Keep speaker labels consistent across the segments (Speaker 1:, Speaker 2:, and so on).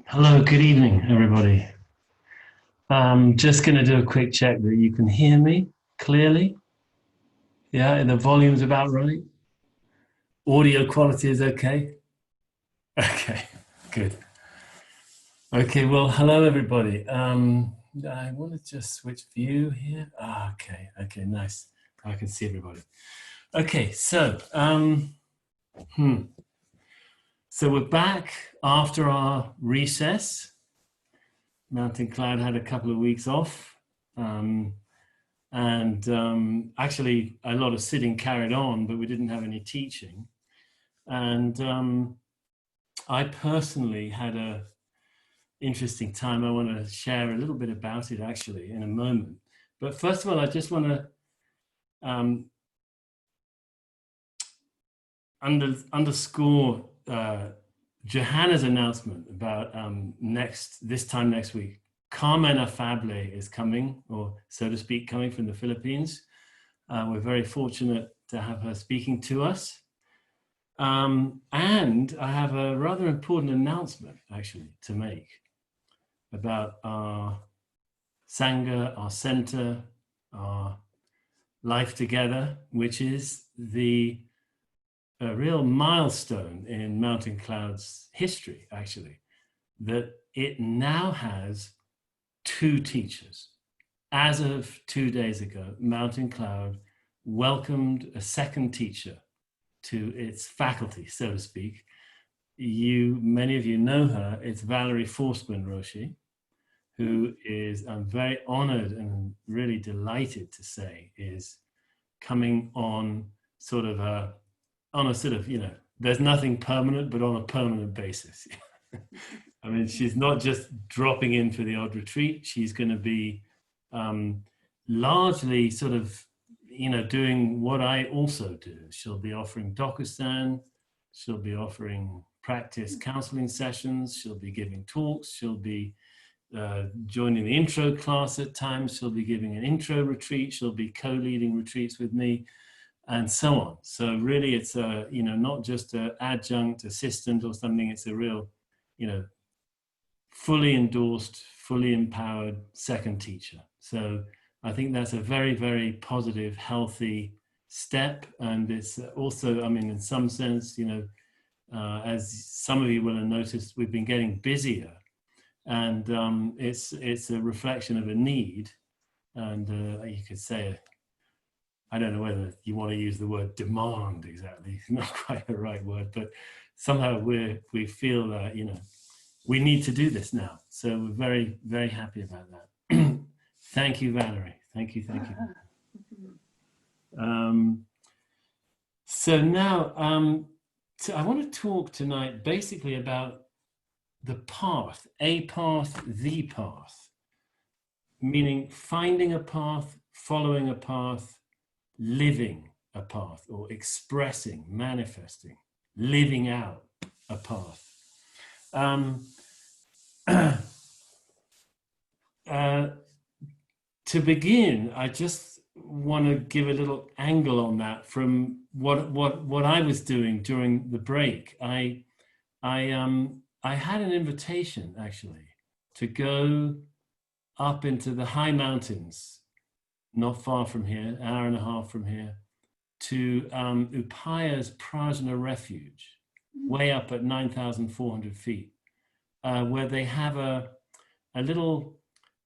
Speaker 1: Hello, good evening, everybody. I'm just going to do a quick check that you can hear me clearly. Yeah, the volume's about right. Audio quality is okay. Okay, good. Okay, well, hello, everybody. I want to just switch view here. Okay, nice. I can see everybody. Okay, so we're back after our recess. Mountain Cloud had a couple of weeks off. Actually a lot of sitting carried on, but we didn't have any teaching. And I personally had a interesting time. I want to share a little bit about it actually in a moment. But first of all, I just want to underscore Johanna's announcement about this time next week. Carmen Afable is coming, or so to speak, coming from the Philippines. We're very fortunate to have her speaking to us. And I have a rather important announcement, actually, to make about our Sangha, our center, our life together, which is a real milestone in Mountain Cloud's history, actually, that it now has 2 teachers. As of 2 days ago, Mountain Cloud welcomed a second teacher to its faculty, so to speak. Many of you know her. It's Valerie Forsman Roshi, who is, I'm very honored and really delighted to say, is coming on sort of there's nothing permanent, but on a permanent basis. I mean, she's not just dropping in for the odd retreat. She's going to be largely sort of, doing what I also do. She'll be offering Dokusan. She'll be offering practice counseling sessions. She'll be giving talks. She'll be joining the intro class at times. She'll be giving an intro retreat. She'll be co-leading retreats with me, and so on. So really, it's not just an adjunct assistant or something. It's a real, fully endorsed, fully empowered second teacher. So I think that's a very, very positive, healthy step. And it's also, I mean, in some sense, as some of you will have noticed, we've been getting busier, and it's a reflection of a need. And you could say, I don't know whether you want to use the word demand exactly. It's not quite the right word, but somehow we feel that, we need to do this now. So we're very, very happy about that. Thank you, Valerie. Thank you. So now, I want to talk tonight basically about the path, the path, meaning finding a path, following a path, living a path, or expressing, manifesting, living out a path. To begin, I just want to give a little angle on that from what I was doing during the break. I had an invitation actually to go up into the high mountains, not far from here, an hour and a half from here, to Upaya's Prajna Refuge, way up at 9,400 feet, where they have a little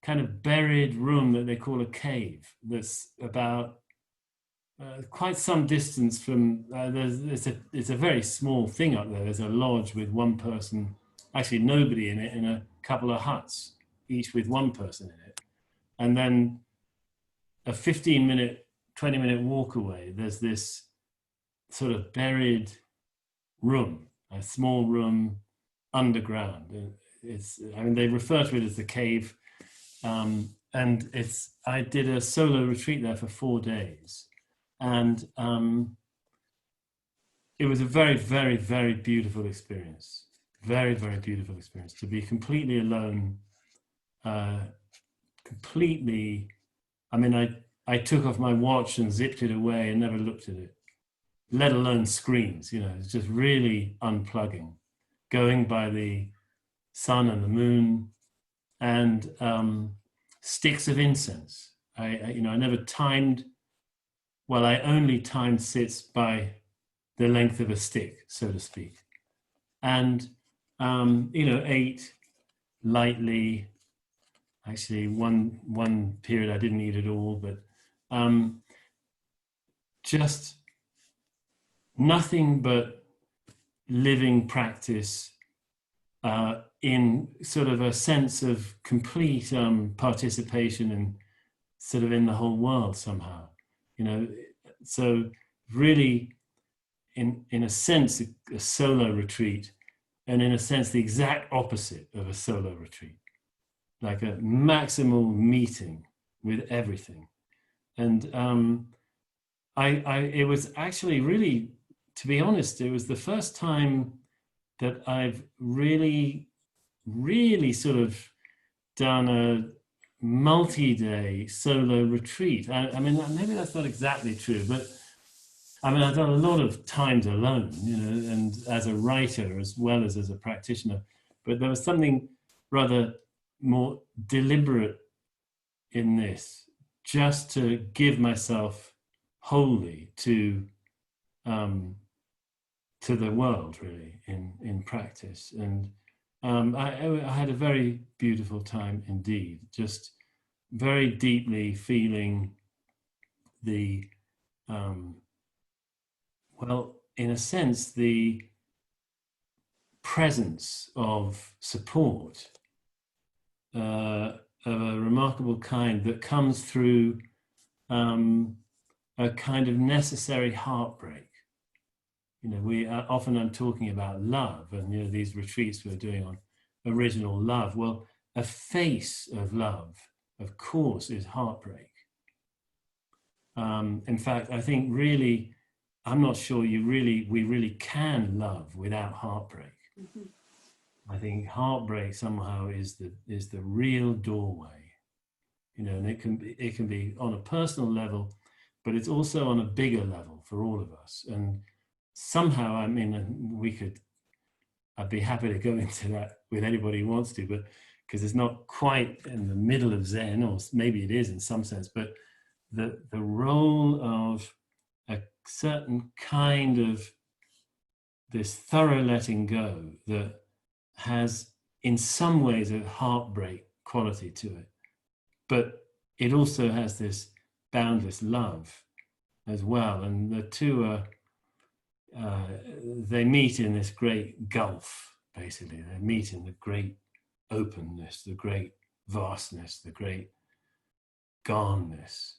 Speaker 1: kind of buried room that they call a cave that's about quite some distance from, it's a very small thing up there. There's a lodge with one person, actually nobody in it, in a couple of huts, each with one person in it. And then a 15-minute, 20-minute walk away, there's this sort of buried room, a small room underground. They refer to it as the cave. And I did a solo retreat there for 4 days. And it was a very, very, very beautiful experience. Very, very beautiful experience to be completely alone, completely. I mean, I took off my watch and zipped it away and never looked at it, let alone screens. It's just really unplugging, going by the sun and the moon, and sticks of incense. I never timed. Well, I only timed sits by the length of a stick, so to speak, and ate lightly. Actually, one period I didn't eat at all, but just nothing but living practice in sort of a sense of complete participation and sort of in the whole world somehow, so really in a sense a solo retreat, and in a sense the exact opposite of a solo retreat, like a maximal meeting with everything. And it was actually really, to be honest, it was the first time that I've really sort of done a multi-day solo retreat. I mean, maybe that's not exactly true, but I mean, I've done a lot of times alone, and as a writer as well as a practitioner, but there was something rather more deliberate in this, just to give myself wholly to the world, really, in practice. And I had a very beautiful time indeed, just very deeply feeling the, well, in a sense, the presence of support of a remarkable kind that comes through a kind of necessary heartbreak. We often I'm talking about love, and these retreats we're doing on original love. Well, a face of love, of course, is heartbreak. In fact, I think really, I'm not sure we really can love without heartbreak. Mm-hmm. I think heartbreak somehow is the real doorway, and it can be on a personal level, but it's also on a bigger level for all of us. And somehow, I mean, I'd be happy to go into that with anybody who wants to, but because it's not quite in the middle of Zen, or maybe it is in some sense, but the role of a certain kind of this thorough letting go that has in some ways a heartbreak quality to it, but it also has this boundless love as well. And the two are, they meet in this great gulf, basically. They meet in the great openness, the great vastness, the great goneness,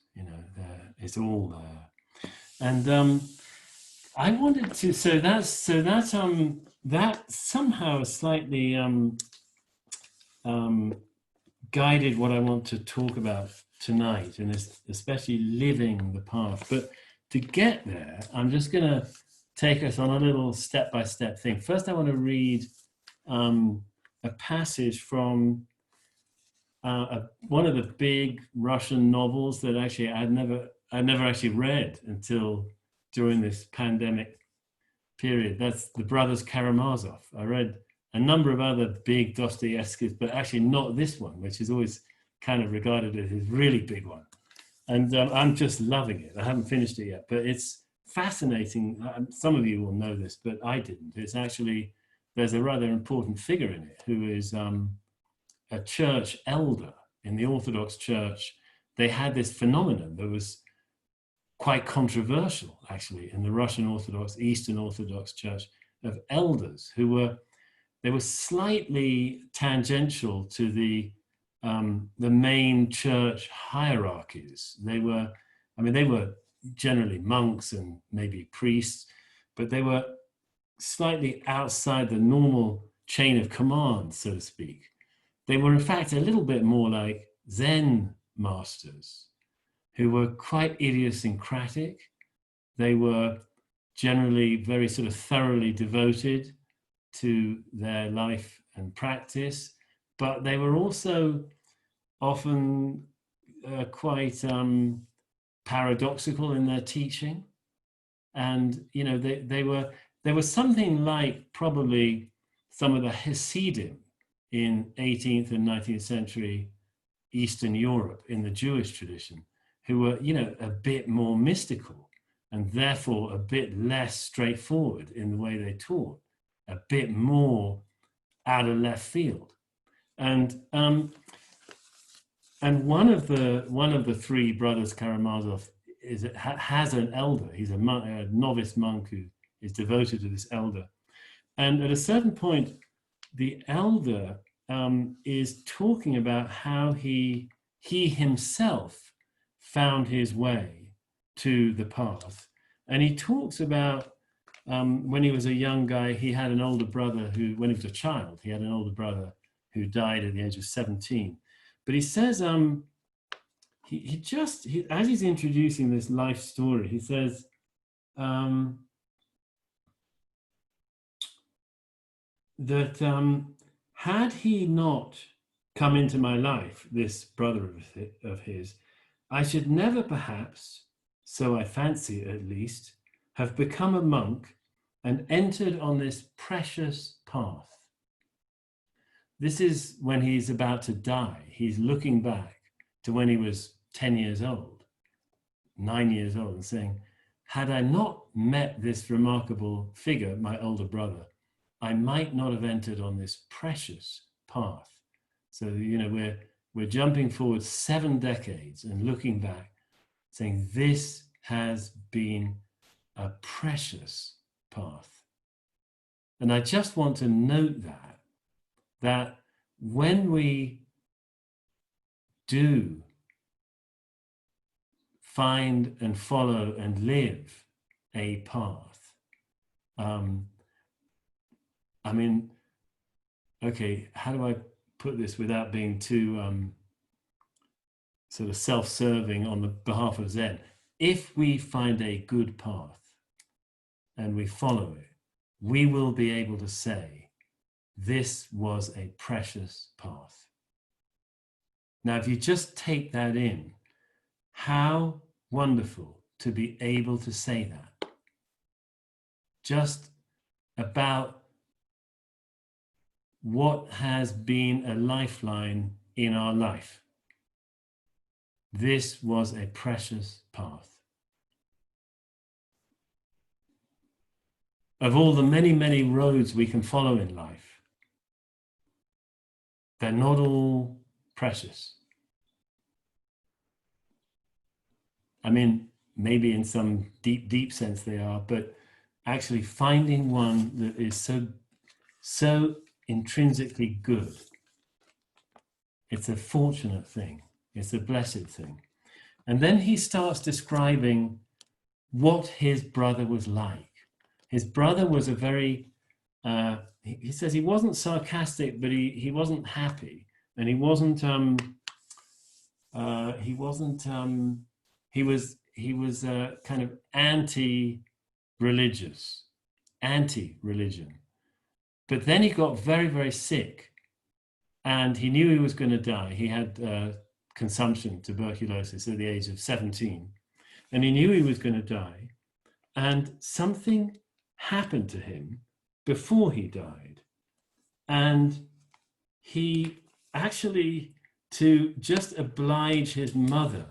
Speaker 1: it's all there. And I wanted to, so that somehow slightly guided what I want to talk about tonight, and especially living the path. But to get there, I'm just going to take us on a little step-by-step thing. First, I want to read a passage from one of the big Russian novels that actually I'd never actually read until during this pandemic period. That's The Brothers Karamazov. I read a number of other big Dostoevskys, but actually not this one, which is always kind of regarded as his really big one. And I'm just loving it. I haven't finished it yet, but it's fascinating. Some of you will know this, but I didn't. It's actually, there's a rather important figure in it who is a church elder in the Orthodox Church. They had this phenomenon that was quite controversial, actually, in the Russian Orthodox, Eastern Orthodox Church, of elders who were slightly tangential to the main church hierarchies. They were generally monks and maybe priests, but they were slightly outside the normal chain of command, so to speak. They were in fact a little bit more like Zen masters, who were quite idiosyncratic. They were generally very sort of thoroughly devoted to their life and practice, but they were also often quite paradoxical in their teaching. And they were something like probably some of the Hasidim in 18th and 19th century Eastern Europe in the Jewish tradition, who were, a bit more mystical and therefore a bit less straightforward in the way they taught, a bit more out of left field. And one of the three brothers, Karamazov, has an elder. He's a novice monk who is devoted to this elder. And at a certain point, the elder is talking about how he himself found his way to the path. And he talks about when he was a young guy, he had an older brother who, when he was a child, he had an older brother who died at the age of 17. But he says, as he's introducing this life story, he says, that had he not come into my life, this brother of his, I should never perhaps, so I fancy at least, have become a monk and entered on this precious path. This is when he's about to die. He's looking back to when he was 10 years old, 9 years old, and saying, had I not met this remarkable figure, my older brother, I might not have entered on this precious path. So, we're jumping forward 7 decades and looking back, saying this has been a precious path. And I just want to note that when we do find and follow and live a path, okay, how do I put this without being too sort of self-serving on the behalf of Zen? If we find a good path and we follow it, we will be able to say, this was a precious path. Now, if you just take that in, how wonderful to be able to say that. Just about what has been a lifeline in our life. This was a precious path. Of all the many, many roads we can follow in life, they're not all precious. I mean, maybe in some deep, deep sense they are, but actually finding one that is so intrinsically good, it's a fortunate thing. It's a blessed thing. And then he starts describing what his brother was like. His brother was a very, he says he wasn't sarcastic, but he wasn't happy. And he was kind of anti-religion. But then he got very, very sick and he knew he was going to die. He had consumption, tuberculosis at the age of 17. And he knew he was going to die. And something happened to him before he died. And he actually, to just oblige his mother,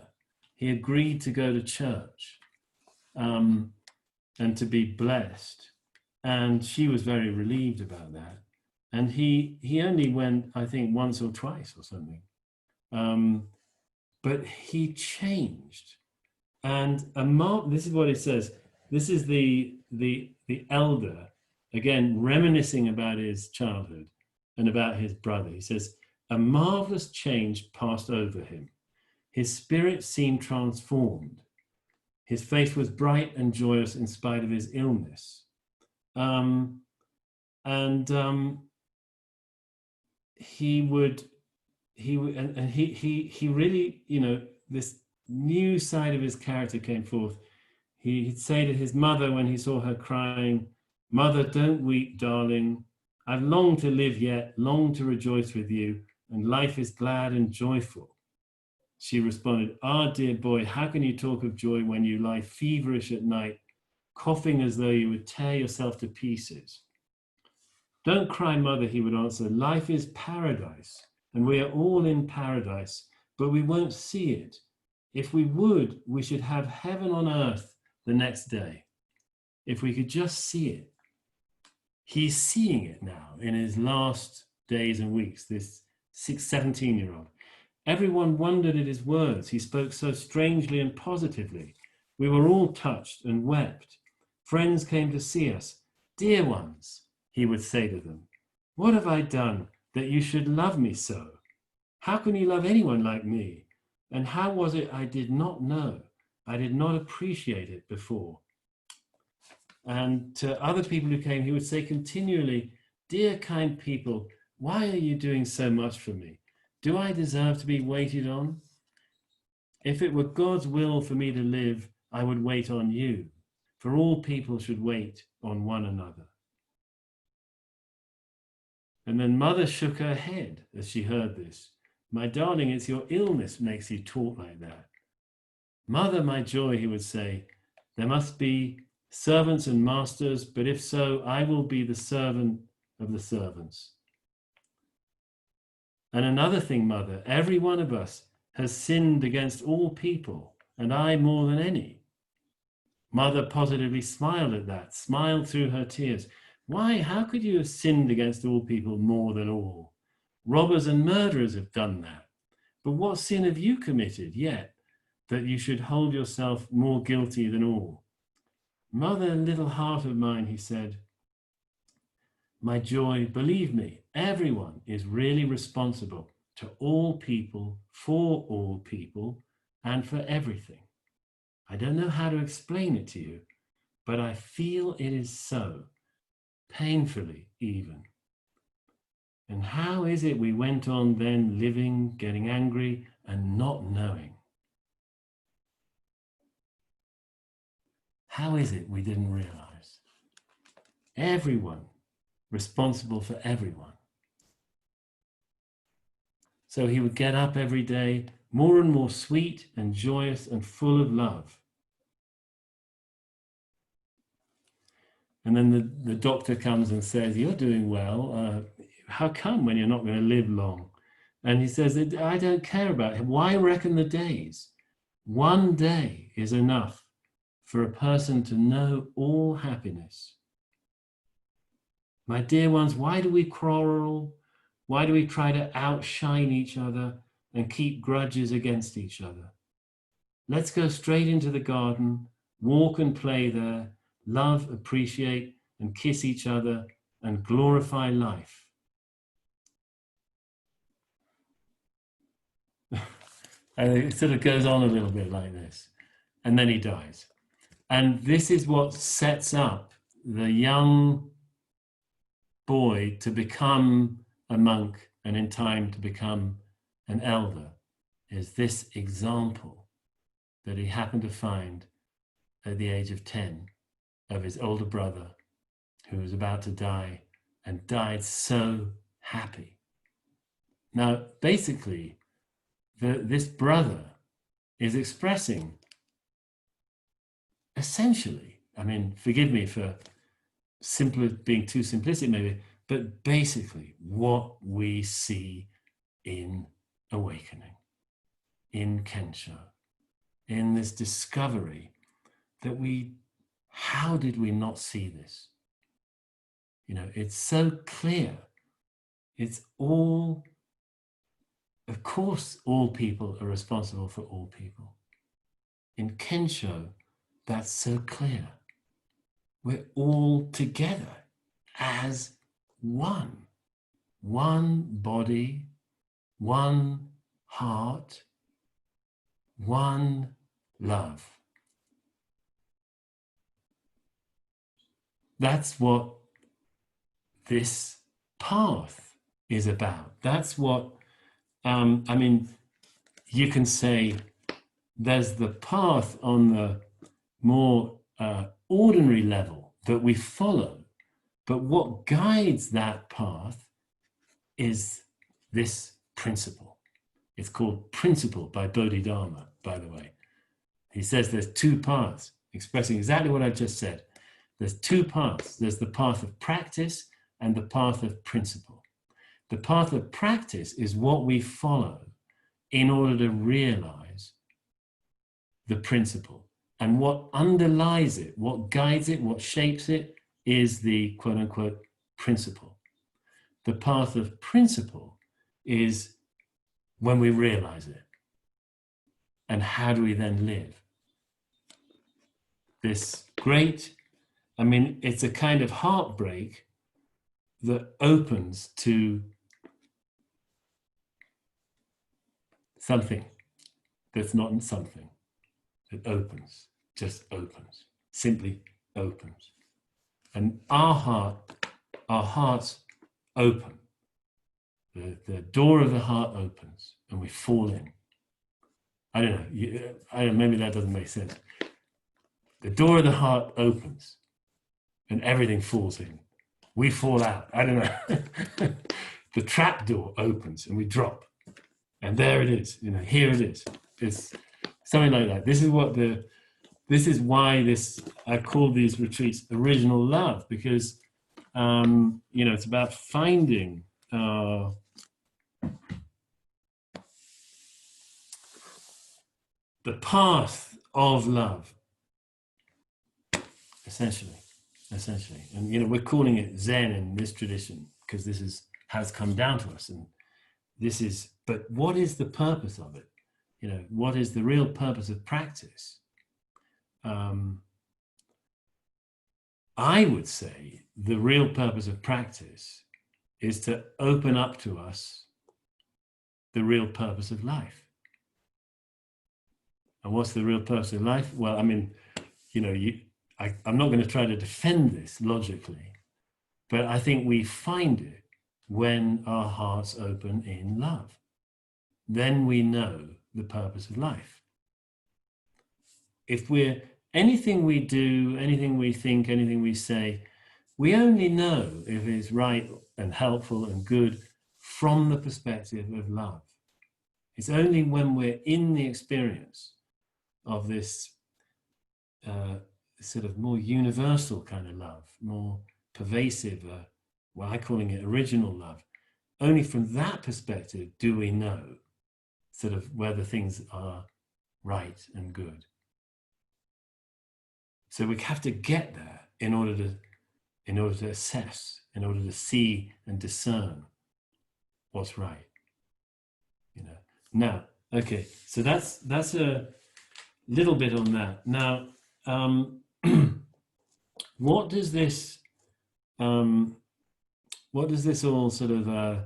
Speaker 1: he agreed to go to church and to be blessed. And she was very relieved about that. And he only went, I think, once or twice or something. But he changed. And this is what it says. This is the elder, again, reminiscing about his childhood and about his brother. He says, a marvelous change passed over him. His spirit seemed transformed. His face was bright and joyous in spite of his illness. He really, this new side of his character came forth. He'd say to his mother when he saw her crying, "Mother, don't weep, darling. I've longed to live yet, longed to rejoice with you, and life is glad and joyful." She responded, "Ah, dear boy, how can you talk of joy when you lie feverish at night, coughing as though you would tear yourself to pieces?" Don't cry, mother, he would answer. Life is paradise, and we are all in paradise, but we won't see it. If we would, we should have heaven on earth the next day. If we could just see it. He's seeing it now in his last days and weeks, this 17-year-old. Everyone wondered at his words. He spoke so strangely and positively. We were all touched and wept. Friends came to see us. Dear ones, he would say to them, what have I done that you should love me so? How can you love anyone like me? And how was it I did not know? I did not appreciate it before. And to other people who came, he would say continually, dear kind people, why are you doing so much for me? Do I deserve to be waited on? If it were God's will for me to live, I would wait on you, for all people should wait on one another. And then mother shook her head as she heard this. My darling, it's your illness makes you talk like that. Mother, my joy, he would say, there must be servants and masters, but if so, I will be the servant of the servants. And another thing, mother, every one of us has sinned against all people, and I more than any. Mother positively smiled at that, smiled through her tears. Why, how could you have sinned against all people more than all? Robbers and murderers have done that. But what sin have you committed yet that you should hold yourself more guilty than all? Mother, little heart of mine, he said, my joy, believe me, everyone is really responsible to all people, for all people, and for everything. I don't know how to explain it to you, but I feel it is so, painfully even. And how is it we went on then living, getting angry, and not knowing? How is it we didn't realize? Everyone responsible for everyone. So he would get up every day, more and more sweet and joyous and full of love. And then the doctor comes and says, you're doing well. How come when you're not going to live long? And he says, I don't care about it. Why reckon the days? One day is enough for a person to know all happiness. My dear ones, why do we quarrel? Why do we try to outshine each other and keep grudges against each other? Let's go straight into the garden, walk and play there, love, appreciate, and kiss each other and glorify life. And it sort of goes on a little bit like this. And then he dies. And this is what sets up the young boy to become a monk and in time to become an elder, is this example that he happened to find at the age of 10 of his older brother who was about to die and died so happy. Now, basically, this brother is expressing essentially, I mean, forgive me for being too simplistic maybe, but basically what we see in awakening, in Kensho, in this discovery that how did we not see this? You know, it's so clear. It's all, of course, all people are responsible for all people. In Kensho, that's so clear. We're all together as one body, one heart, one love. That's what this path is about. That's what, I mean, you can say there's the path on the more ordinary level that we follow, but what guides that path is this principle. It's called Principle by Bodhidharma, by the way. He says there's two paths, expressing exactly what I just said. There's two paths. There's the path of practice and the path of principle. The path of practice is what we follow in order to realize the principle. And what underlies it, what guides it, what shapes it, is the quote unquote principle. The path of principle is when we realize it. And how do we then live? This great, I mean, it's a kind of heartbreak that opens to something that's not something. It opens, just opens, simply opens. And our hearts open. The door of the heart opens and we fall in. I don't know, maybe that doesn't make sense. The door of the heart opens and everything falls in. We fall out, I don't know. The trap door opens and we drop. And there it is, here it is. It's something like that. This is why I call these retreats original love, because it's about finding the path of love, essentially. And we're calling it Zen in this tradition because this has come down to us, and but what is the purpose of it? What is the real purpose of practice? I would say the real purpose of practice is to open up to us the real purpose of life. And what's the real purpose of life? Well, I mean, I'm not going to try to defend this logically, but I think we find it when our hearts open in love. Then we know the purpose of life. If anything we do, anything we think, anything we say, we only know if it's right and helpful and good from the perspective of love. It's only when we're in the experience of this sort of more universal kind of love, more pervasive, I'm calling it original love. Only from that perspective do we know sort of whether things are right and good. So we have to get there in order to assess, in order to see and discern what's right. Now, okay, so that's a little bit on that. Now, what does this all sort of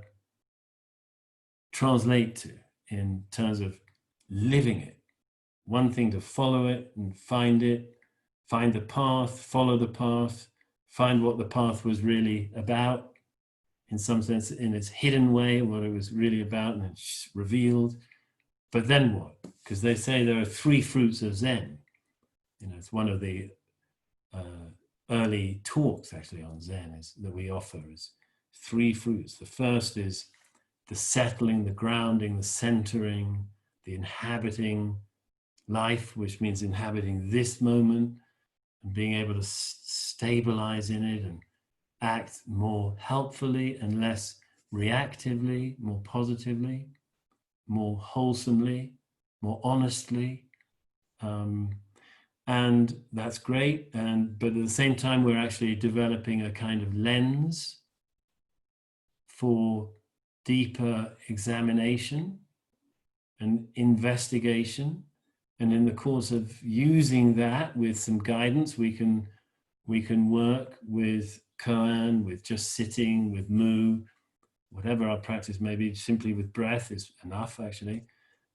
Speaker 1: translate to in terms of living it? One thing to follow it and find the path, follow the path, find what the path was really about, in some sense, in its hidden way, what it was really about, and it's revealed. But then what? Because they say there are 3 fruits of Zen. It's one of the early talks actually on Zen that we offer is 3 fruits. The first is the settling, the grounding, the centering, the inhabiting life, which means inhabiting this moment and being able to stabilize in it and act more helpfully and less reactively, more positively, more wholesomely, more honestly. And that's great. But at the same time, we're actually developing a kind of lens for deeper examination and investigation. And in the course of using that with some guidance, we can work with koan, with just sitting, with mu, whatever our practice may be, simply with breath is enough actually.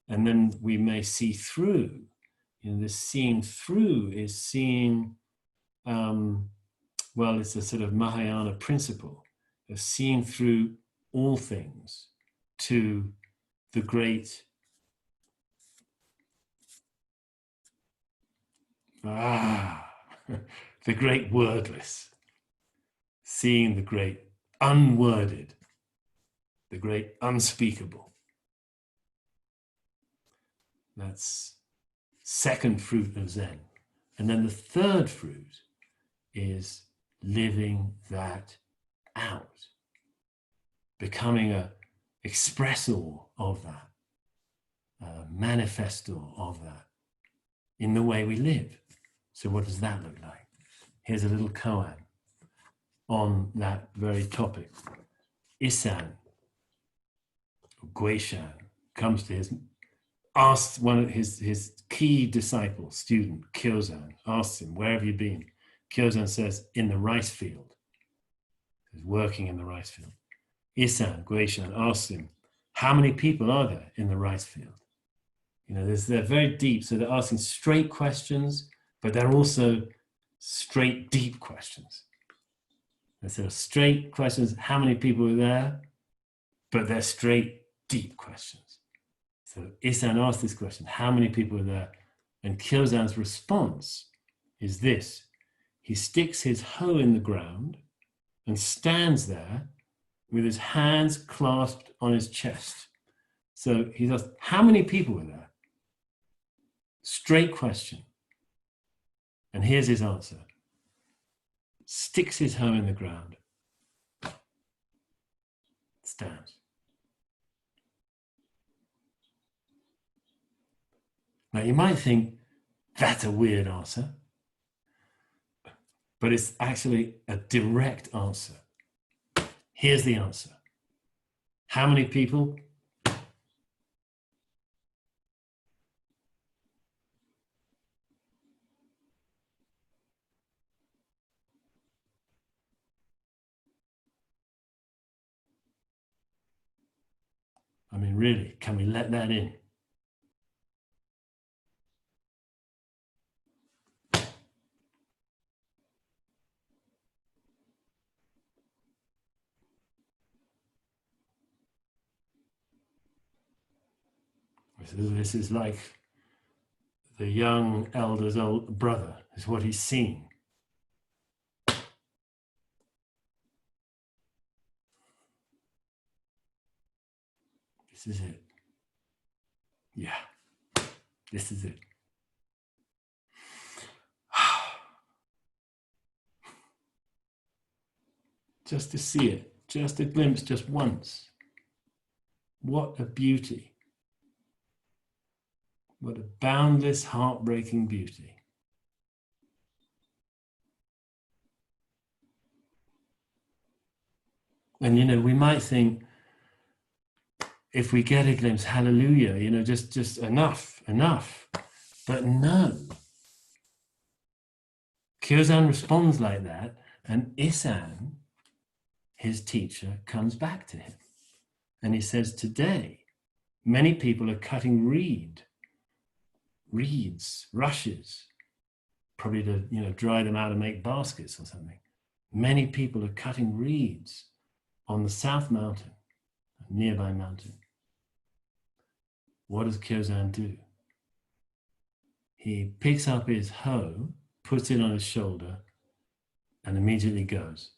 Speaker 1: And then we may see through. This seeing through is seeing, it's a sort of Mahayana principle of seeing through all things to the great the great wordless, seeing the great unworded, the great unspeakable. That's second fruit of Zen. And then the third fruit is living that out, becoming a expressor of that, a manifestor of that in the way we live. So what does that look like? Here's a little koan on that very topic. Isan, Guishan, comes to asks one of his key disciple, student, Kyozan, asks him, where have you been? Kyozan says, in the rice field. He's working in the rice field. Isan, Guishan, asks him, how many people are there in the rice field? You know, they're very deep, so they're asking straight questions, but they're also straight, deep questions. And so straight questions, how many people are there? But they're straight, deep questions. So Isan asked this question, how many people are there? And Kyozan's response is this. He sticks his hoe in the ground and stands there with his hands clasped on his chest. So he's asked, how many people were there? Straight question. And here's his answer. Sticks his hoe in the ground, stands. Now you might think that's a weird answer, but it's actually a direct answer. Here's the answer. How many people? I mean, really, can we let that in? This is like the young elder's old brother, is what he's seeing. This is it. Yeah, this is it. Just to see it, just a glimpse, just once. What a beauty. What a boundless, heartbreaking beauty. And, you know, we might think, if we get a glimpse, hallelujah, you know, just enough. But no. Kyozan responds like that, and Isan, his teacher, comes back to him. And he says, today, many people are cutting reeds, rushes, probably to, you know, dry them out and make baskets or something. Many people are cutting reeds on the South Mountain, a nearby mountain. What does Kyozan do? He picks up his hoe, puts it on his shoulder, and immediately goes.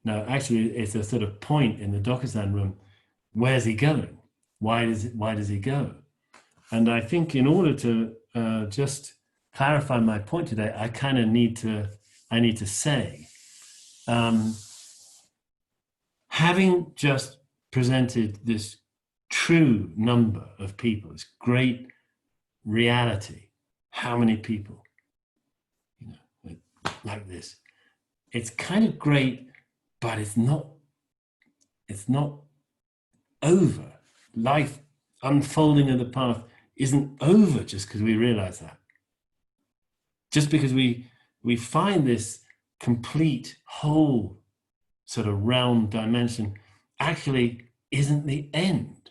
Speaker 1: Now, actually, it's a sort of point in the Dokusan room. Where's he going? Why does he go? And I think in order to just clarify my point today, I kind of need to say, having just presented this true number of people, this great reality, how many people, you know, like this, it's kind of great, but it's not over. Life unfolding of the path isn't over just because we realize that. Just because we find this complete whole sort of realm dimension actually isn't the end.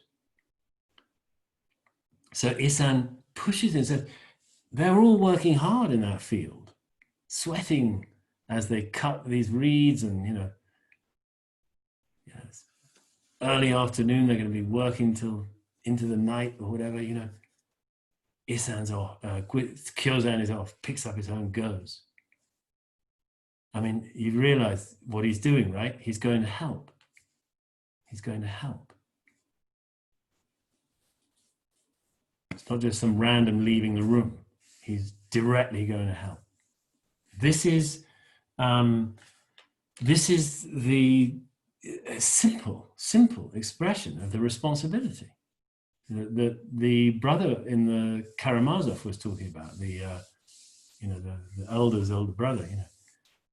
Speaker 1: So Isan pushes it and says, they're all working hard in that field, sweating as they cut these reeds, and, you know, yes, early afternoon, they're going to be working till into the night or whatever, you know. Isan's off, Kyozan is off, picks up his own, goes. I mean, you realize what he's doing, right? He's going to help. He's going to help. It's not just some random leaving the room. He's directly going to help. This is This is the simple expression of the responsibility that the brother in the Karamazov was talking about, the older brother.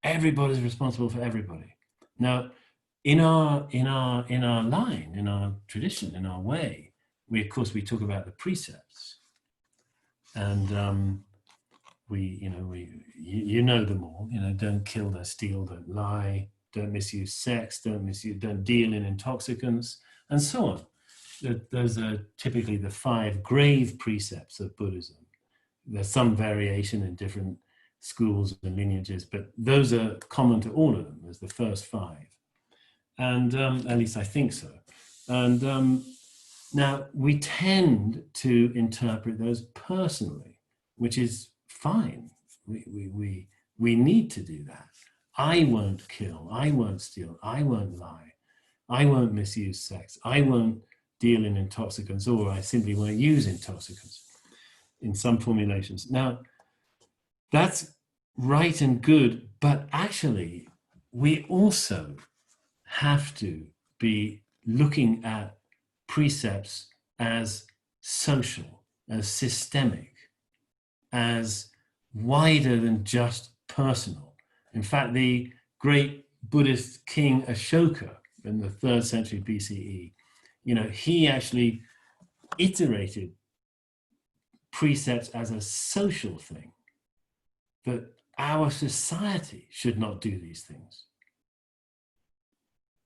Speaker 1: Everybody's responsible for everybody. Now, in our line, in our tradition, in our way, we talk about the precepts, and we know them all. Don't kill, don't steal, don't lie, don't misuse sex, don't deal in intoxicants, and so on. Those are typically the 5 grave precepts of Buddhism. There's some variation in different schools and lineages, but those are common to all of them as the first 5. And at least I think so. And now we tend to interpret those personally, which is fine. We need to do that. I won't kill, I won't steal, I won't lie, I won't misuse sex, I won't deal in intoxicants, or I simply won't use intoxicants in some formulations. Now, that's right and good, but actually we also have to be looking at precepts as social, as systemic, as wider than just personal. In fact, the great Buddhist king Ashoka in the 3rd century BCE, he actually iterated precepts as a social thing, that our society should not do these things.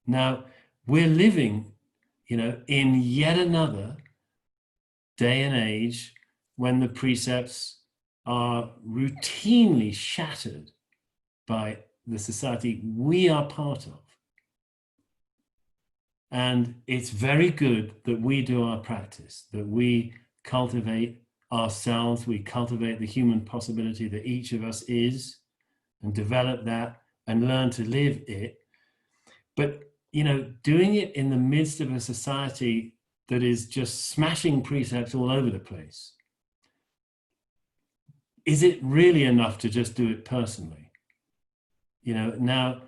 Speaker 1: Now, we're living, in yet another day and age when the precepts are routinely shattered by the society we are part of. And it's very good that we do our practice, that we cultivate ourselves, we cultivate the human possibility that each of us is, and develop that and learn to live it. But, doing it in the midst of a society that is just smashing precepts all over the place, is it really enough to just do it personally? Now,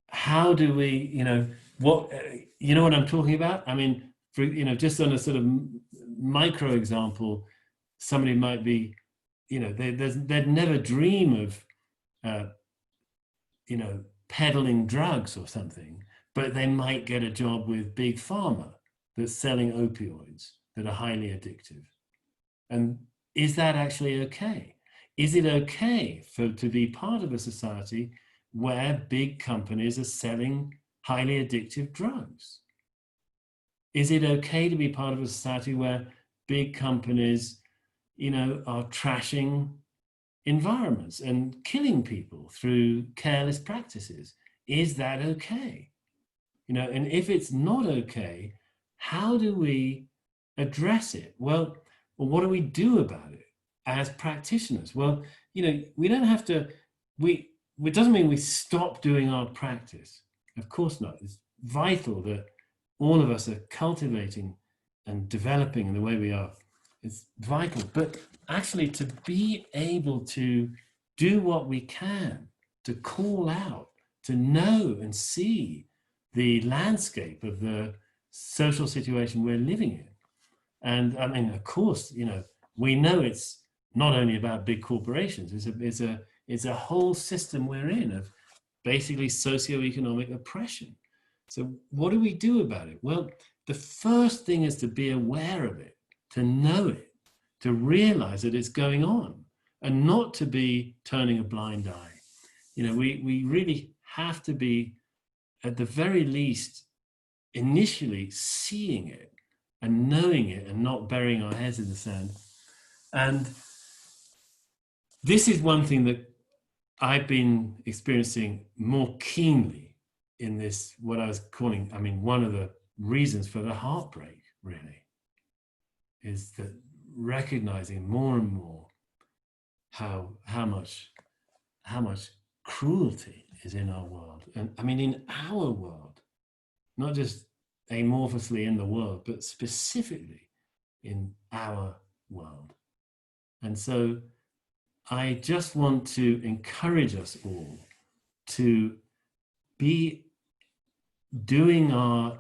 Speaker 1: how do we, what I'm talking about? I mean, just on a sort of micro example, somebody might be, they'd never dream of, peddling drugs or something, but they might get a job with Big Pharma that's selling opioids that are highly addictive. And is that actually okay? Is it okay to be part of a society where big companies are selling highly addictive drugs? Is it okay to be part of a society where big companies, are trashing environments and killing people through careless practices? Is that okay? And if it's not okay, how do we address it? Well, what do we do about it as practitioners? Well, we don't have to, it doesn't mean we stop doing our practice. Of course not. It's vital that all of us are cultivating and developing in the way we are. It's vital. But actually, to be able to do what we can, to call out, to know and see the landscape of the social situation we're living in. And I mean, of course, we know it's not only about big corporations. It's a whole system we're in of basically socioeconomic oppression. So what do we do about it? Well, the first thing is to be aware of it, to know it, to realize that it's going on, and not to be turning a blind eye. We really have to be, at the very least, initially seeing it and knowing it and not burying our heads in the sand. And this is one thing that I've been experiencing more keenly in this, what I was calling, one of the reasons for the heartbreak, really, is that recognizing more and more how much cruelty is in our world. And in our world, not just amorphously in the world, but specifically in our world. And so I just want to encourage us all to be doing our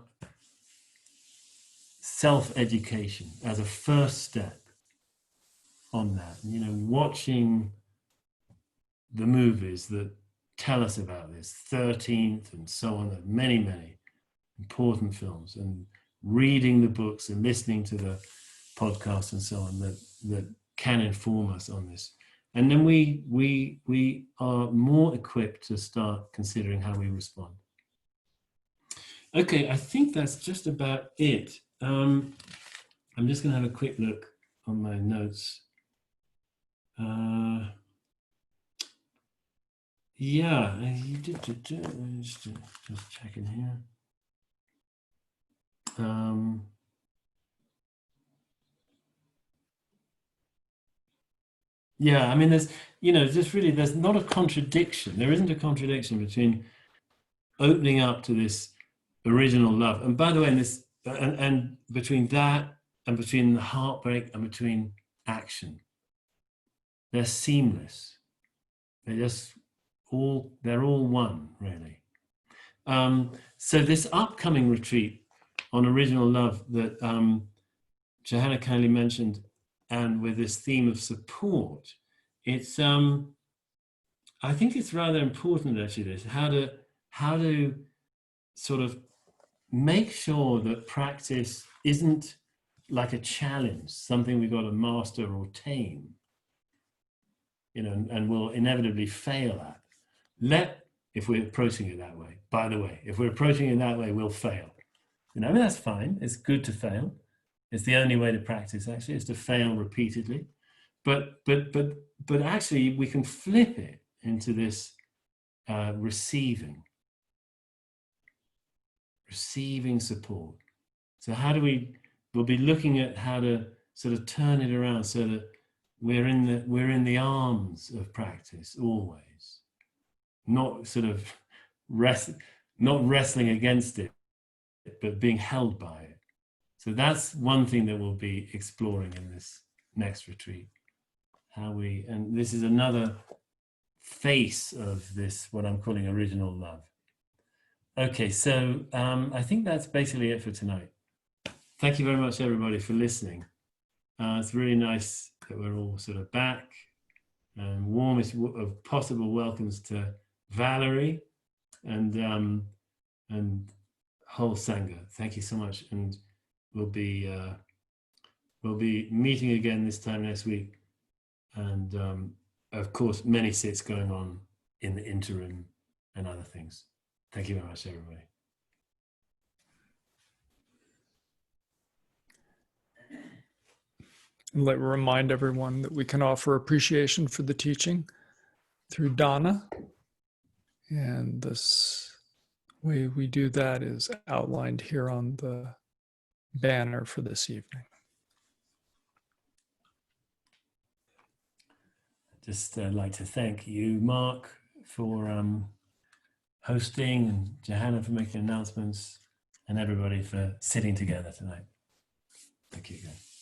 Speaker 1: self-education as a first step on that. You know, watching the movies that tell us about this, 13th and so on, many, many important films, and reading the books and listening to the podcasts and so on that can inform us on this. And then we are more equipped to start considering how we respond. Okay, I think that's just about it. I'm just going to have a quick look on my notes. Yeah, just checking here. Yeah, I mean, there's not a contradiction. There isn't a contradiction between opening up to this original love. And by the way, and between that and between the heartbreak and between action, they're seamless. They're all one, really. So this upcoming retreat on original love that Johanna kindly mentioned, and with this theme of support, it's I think it's rather important actually, this how to sort of make sure that practice isn't like a challenge, something we've got to master or tame, you know, and will inevitably fail at. If we're approaching it that way, by the way, if we're approaching it that way, we'll fail. You know, I mean, that's fine. It's good to fail. It's the only way to practice, actually, is to fail repeatedly. But actually, we can flip it into this receiving support. So how do we'll be looking at how to sort of turn it around so that we're in the arms of practice always, not sort of not wrestling against it, but being held by it. So that's one thing that we'll be exploring in this next retreat. And this is another face of this, what I'm calling original love. Okay, so I think that's basically it for tonight. Thank you very much, everybody, for listening. It's really nice that we're all sort of back. And warmest of possible welcomes to Valerie and whole Sangha. Thank you so much, and we'll be meeting again this time next week, and of course many sits going on in the interim and other things. Thank you very much, everybody.
Speaker 2: And let me remind everyone that we can offer appreciation for the teaching through dana, and this way we do that is outlined here on the banner for this evening.
Speaker 1: Just like to thank you, Mark, for hosting, and Johanna for making announcements, and everybody for sitting together tonight. Thank you again.